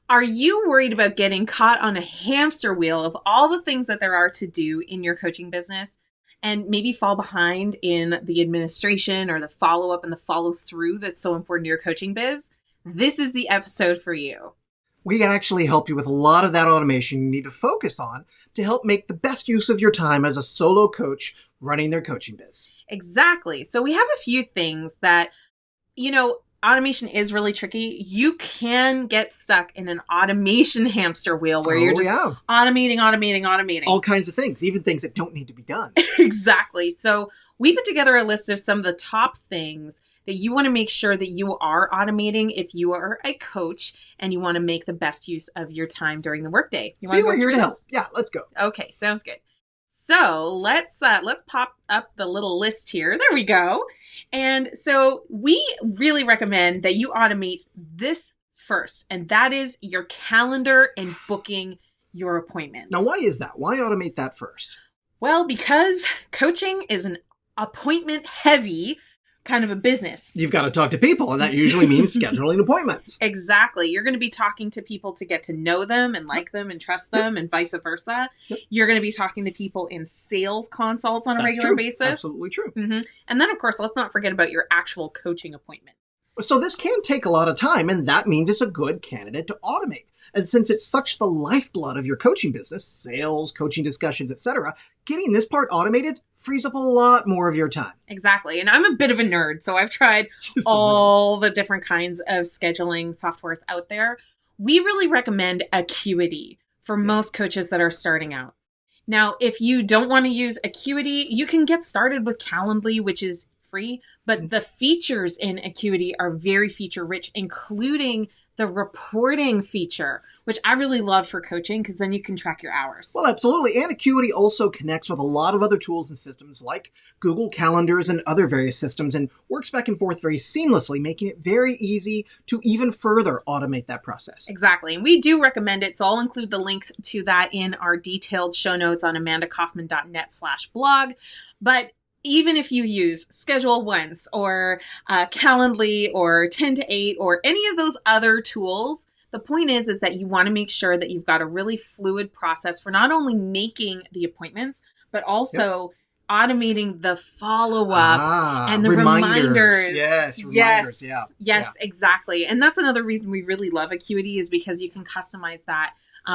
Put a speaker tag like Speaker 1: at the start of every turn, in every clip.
Speaker 1: Are you worried about getting caught on a hamster wheel of all the things that there are to do in your coaching business and maybe fall behind in the administration or the follow up and the follow through that's so important to your coaching biz? This is the episode for you.
Speaker 2: We can actually help you with a lot of that automation you need to focus on to help make the best use of your time as a solo coach running their coaching biz.
Speaker 1: Exactly. So we have a few things that, automation is really tricky. You can get stuck in an automation hamster wheel where you're just automating.
Speaker 2: All kinds of things, even things that don't need to be done.
Speaker 1: Exactly. So we put together a list of some of the top things that you want to make sure that you are automating if you are a coach and you want to make the best use of your time during the workday.
Speaker 2: See, we're here to help. Yeah, let's go.
Speaker 1: Okay, sounds good. So let's pop up the little list here. There we go. And so we really recommend that you automate this first, and that is your calendar and booking your appointments.
Speaker 2: Now, why is that? Why automate that first?
Speaker 1: Well, because coaching is an appointment heavy kind of a business.
Speaker 2: You've got to talk to people, and that usually means scheduling appointments.
Speaker 1: Exactly. You're going to be talking to people to get to know them and like them and trust them and vice versa. Yep. You're going to be talking to people in sales consults on a regular basis.
Speaker 2: Absolutely true.
Speaker 1: Mm-hmm. And then, of course, let's not forget about your actual coaching appointment.
Speaker 2: So this can take a lot of time, and that means it's a good candidate to automate. And since it's such the lifeblood of your coaching business, sales, coaching discussions, etc., getting this part automated frees up a lot more of your time.
Speaker 1: Exactly. And I'm a bit of a nerd, so I've tried all the different kinds of scheduling softwares out there. We really recommend Acuity for most coaches that are starting out. Now, if you don't want to use Acuity, you can get started with Calendly, which is free, but the features in Acuity are very feature rich, including the reporting feature, which I really love for coaching because then you can track your hours.
Speaker 2: Well, absolutely. And Acuity also connects with a lot of other tools and systems like Google Calendars and other various systems and works back and forth very seamlessly, making it very easy to even further automate that process.
Speaker 1: Exactly. And we do recommend it. So I'll include the links to that in our detailed show notes on amandaKaufman.net/blog. But even if you use Schedule Once or Calendly or 10 to 8 or any of those other tools, the point is that you want to make sure that you've got a really fluid process for not only making the appointments, but also automating the follow-up and the reminders.
Speaker 2: Yes, reminders.
Speaker 1: Yes, exactly. And that's another reason we really love Acuity is because you can customize that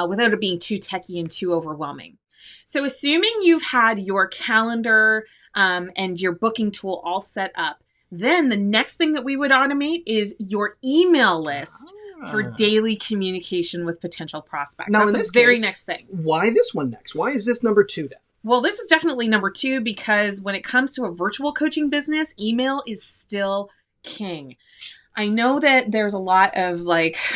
Speaker 1: without it being too techy and too overwhelming. So assuming you've had your calendar and your booking tool all set up, then the next thing that we would automate is your email list for daily communication with potential prospects.
Speaker 2: Now,
Speaker 1: that's the very next thing.
Speaker 2: Why this one next? Why is this number 2 then?
Speaker 1: Well, this is definitely number 2 because when it comes to a virtual coaching business, email is still king. I know that there's a lot of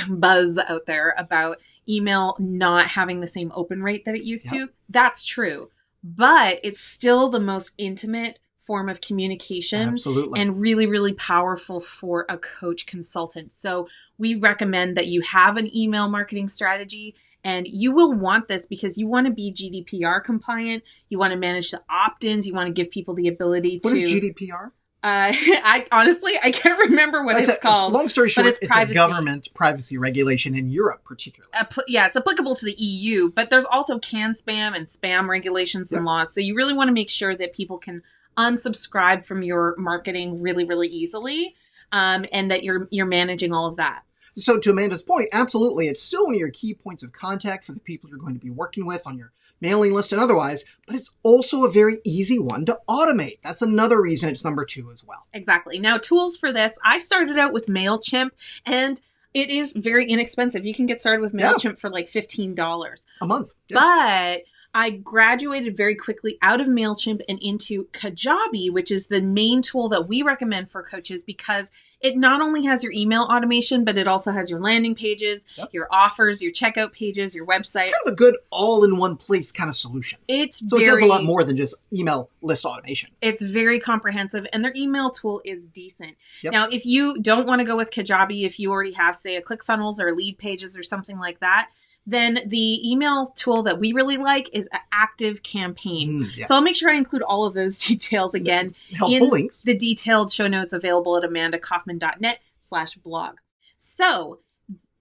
Speaker 1: buzz out there about email not having the same open rate that it used to. That's true. But it's still the most intimate form of communication.
Speaker 2: Absolutely.
Speaker 1: And really, really powerful for a coach consultant. So we recommend that you have an email marketing strategy, and you will want this because you want to be GDPR compliant. You want to manage the opt-ins. You want to give people the ability to...
Speaker 2: What is GDPR?
Speaker 1: I honestly can't remember what it's called.
Speaker 2: Long story short, it's a government privacy regulation in Europe, particularly.
Speaker 1: It's applicable to the EU, but there's also CAN-SPAM and spam regulations and laws. So you really want to make sure that people can unsubscribe from your marketing really, really easily, and that you're managing all of that.
Speaker 2: So to Amanda's point, absolutely, it's still one of your key points of contact for the people you're going to be working with on your mailing list and otherwise, but it's also a very easy one to automate. That's another reason it's number 2 as well.
Speaker 1: Exactly. Now, tools for this, I started out with MailChimp, and it is very inexpensive. You can get started with MailChimp for $15
Speaker 2: a month.
Speaker 1: Yeah. But I graduated very quickly out of MailChimp and into Kajabi, which is the main tool that we recommend for coaches because it not only has your email automation, but it also has your landing pages, your offers, your checkout pages, your website.
Speaker 2: Kind of a good all-in-one place kind of solution. It does a lot more than just email list automation.
Speaker 1: It's very comprehensive, and their email tool is decent. Now, if you don't want to go with Kajabi, if you already have, say, a ClickFunnels or Lead Pages or something like that, then the email tool that we really like is ActiveCampaign. So I'll make sure I include all of those details again
Speaker 2: helpful links.
Speaker 1: The detailed show notes available at AmandaKaufman.net/blog. So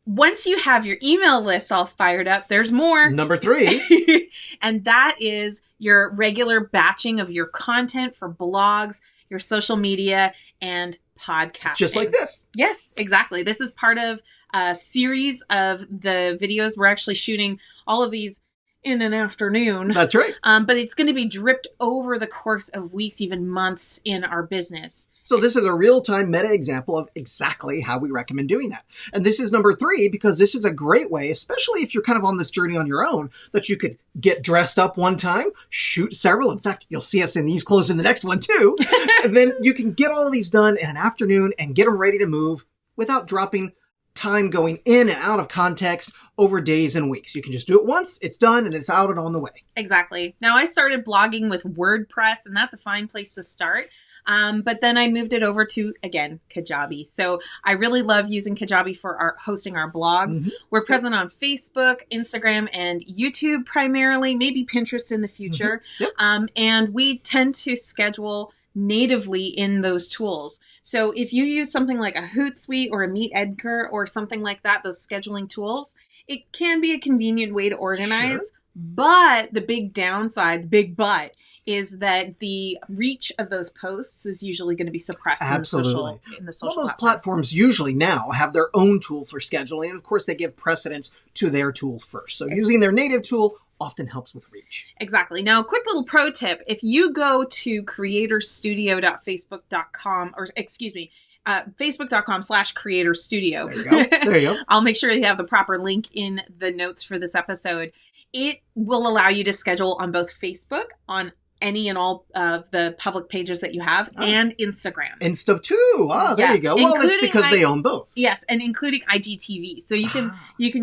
Speaker 1: once you have your email list all fired up, there's more.
Speaker 2: Number 3.
Speaker 1: And that is your regular batching of your content for blogs, your social media, and podcasting.
Speaker 2: Just like this.
Speaker 1: Yes, exactly. This is part of a series of the videos. We're actually shooting all of these in an afternoon.
Speaker 2: That's right.
Speaker 1: But it's going to be dripped over the course of weeks, even months in our business.
Speaker 2: So this is a real-time meta example of exactly how we recommend doing that. And this is number 3 because this is a great way, especially if you're kind of on this journey on your own, that you could get dressed up one time, shoot several. In fact, you'll see us in these clothes in the next one too. And then you can get all of these done in an afternoon and get them ready to move without dropping time going in and out of context over days and weeks. You can just do it once, it's done, and it's out and on the way.
Speaker 1: Exactly. Now, I started blogging with WordPress, and that's a fine place to start. But then I moved it over to, again, Kajabi. So I really love using Kajabi for hosting our blogs. Mm-hmm. We're present on Facebook, Instagram, and YouTube primarily, maybe Pinterest in the future. Mm-hmm. Yep. And we tend to schedule natively in those tools. So if you use something like a Hootsuite or a MeetEdgar or something like that, those scheduling tools, it can be a convenient way to organize. Sure. But the big downside, the big but, is that the reach of those posts is usually going to be suppressed.
Speaker 2: Absolutely.
Speaker 1: in the social
Speaker 2: Well, those platforms usually now have their own tool for scheduling. And of course, they give precedence to their tool first. So using their native tool often helps with reach.
Speaker 1: Exactly. Now, a quick little pro tip. If you go to creatorstudio.facebook.com, or excuse me, facebook.com/creatorstudio.
Speaker 2: There you go. There you go.
Speaker 1: I'll make sure you have the proper link in the notes for this episode. It will allow you to schedule on both Facebook, on any and all of the public pages that you have, and Instagram.
Speaker 2: And stuff too. There you go. Well, that's because they own both.
Speaker 1: Yes, and including IGTV. So you can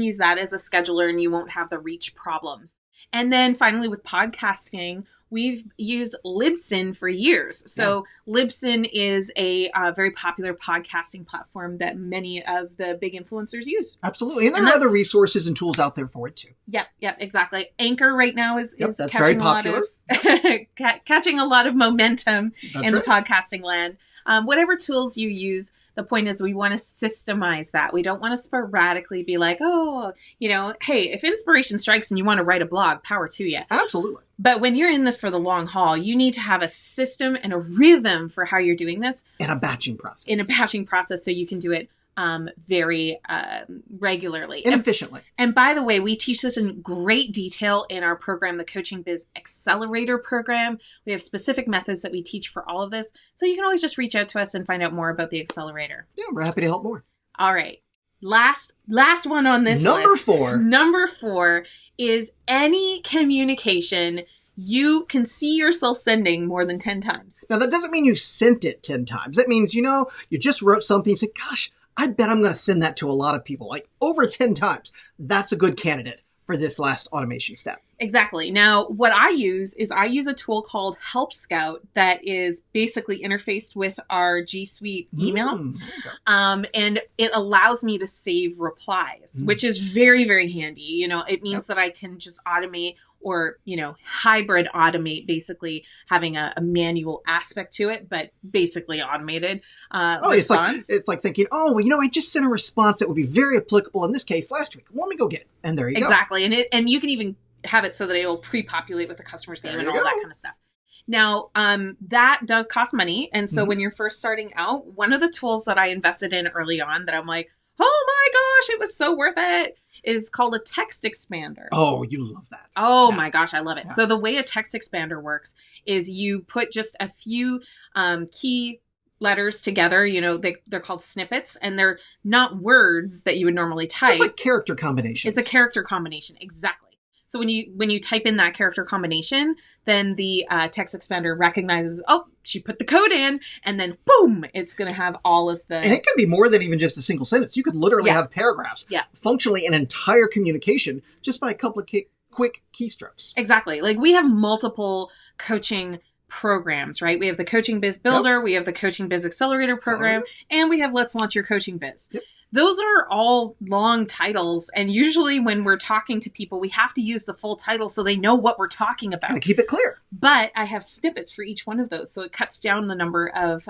Speaker 1: use that as a scheduler and you won't have the reach problems. And then finally with podcasting, we've used Libsyn for years. So Libsyn is a very popular podcasting platform that many of the big influencers use.
Speaker 2: Absolutely. And there are other resources and tools out there for it too.
Speaker 1: Yep, exactly. Anchor right now is
Speaker 2: that's
Speaker 1: catching
Speaker 2: very popular.
Speaker 1: Catching a lot of momentum in the podcasting land. Whatever tools you use, the point is we want to systemize that. We don't want to sporadically be like, hey, if inspiration strikes and you want to write a blog, power to you.
Speaker 2: Absolutely.
Speaker 1: But when you're in this for the long haul, you need to have a system and a rhythm for how you're doing this.
Speaker 2: And a batching process.
Speaker 1: So you can do it very regularly.
Speaker 2: And efficiently.
Speaker 1: And by the way, we teach this in great detail in our program, the Coaching Biz Accelerator program. We have specific methods that we teach for all of this. So you can always just reach out to us and find out more about the accelerator.
Speaker 2: Yeah, we're happy to help more.
Speaker 1: All right. Last one on this list. Number 4 is any communication you can see yourself sending more than 10 times.
Speaker 2: Now, that doesn't mean you've sent it 10 times. That means, you just wrote something and said, gosh, I bet I'm going to send that to a lot of people, like over 10 times. That's a good candidate for this last automation step.
Speaker 1: Exactly. Now, what I use a tool called Help Scout that is basically interfaced with our G Suite email. And it allows me to save replies, which is very, very handy. It means that I can just automate or, hybrid automate, basically having a manual aspect to it, but basically automated.
Speaker 2: It's like thinking, I just sent a response that would be very applicable in this case last week. Let me go get it. And there you go.
Speaker 1: Exactly. And you can even have it so that it will pre-populate with the customer's name and all that kind of stuff. Now, that does cost money. And so when you're first starting out, one of the tools that I invested in early on that I'm like, oh my gosh, it was so worth it, is called a text expander.
Speaker 2: Oh, you love that.
Speaker 1: Oh my gosh, I love it. Yeah. So the way a text expander works is you put just a few key letters together. They're called snippets, and they're not words that you would normally type.
Speaker 2: Just like character combinations.
Speaker 1: It's a character combination, exactly. So when you type in that character combination, then the text expander recognizes, she put the code in, and then boom, it's going to have all of the...
Speaker 2: And it can be more than even just a single sentence. You could literally have paragraphs.
Speaker 1: Yeah.
Speaker 2: Functionally an entire communication just by a couple of quick keystrokes.
Speaker 1: Exactly. Like we have multiple coaching programs, right? We have the Coaching Biz Builder, we have the Coaching Biz Accelerator program, and we have Let's Launch Your Coaching Biz.
Speaker 2: Yep.
Speaker 1: those are all long titles. And usually when we're talking to people, we have to use the full title so they know what we're talking about.
Speaker 2: Gotta keep it clear.
Speaker 1: But I have snippets for each one of those. So it cuts down the number of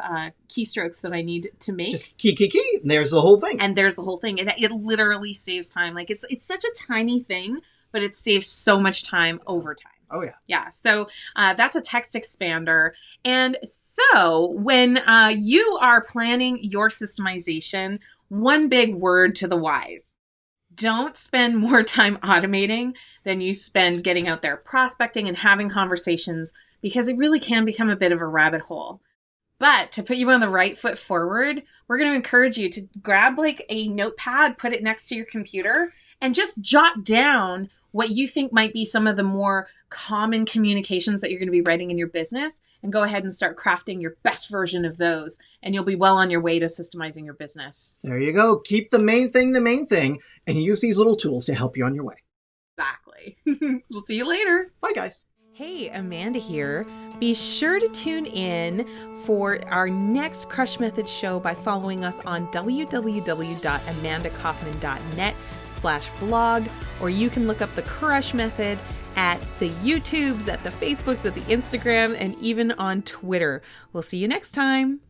Speaker 1: keystrokes that I need to make.
Speaker 2: Just key, and there's the whole thing.
Speaker 1: And there's the whole thing. It literally saves time. Like it's such a tiny thing, but it saves so much time over time.
Speaker 2: Oh, yeah.
Speaker 1: Yeah. So that's a text expander. And so when you are planning your systemization, one big word to the wise: don't spend more time automating than you spend getting out there prospecting and having conversations, because it really can become a bit of a rabbit hole. But to put you on the right foot forward, we're going to encourage you to grab like a notepad, put it next to your computer, and just jot down what you think might be some of the more common communications that you're going to be writing in your business, and go ahead and start crafting your best version of those. And you'll be well on your way to systemizing your business.
Speaker 2: There you go. Keep the main thing, and use these little tools to help you on your way.
Speaker 1: Exactly. We'll see you later.
Speaker 2: Bye, guys.
Speaker 1: Hey, Amanda here. Be sure to tune in for our next Crush Method show by following us on www.amandakaufman.net/blog, or you can look up the Crush Method at the YouTubes, at the Facebooks, at the Instagram, and even on Twitter. We'll see you next time.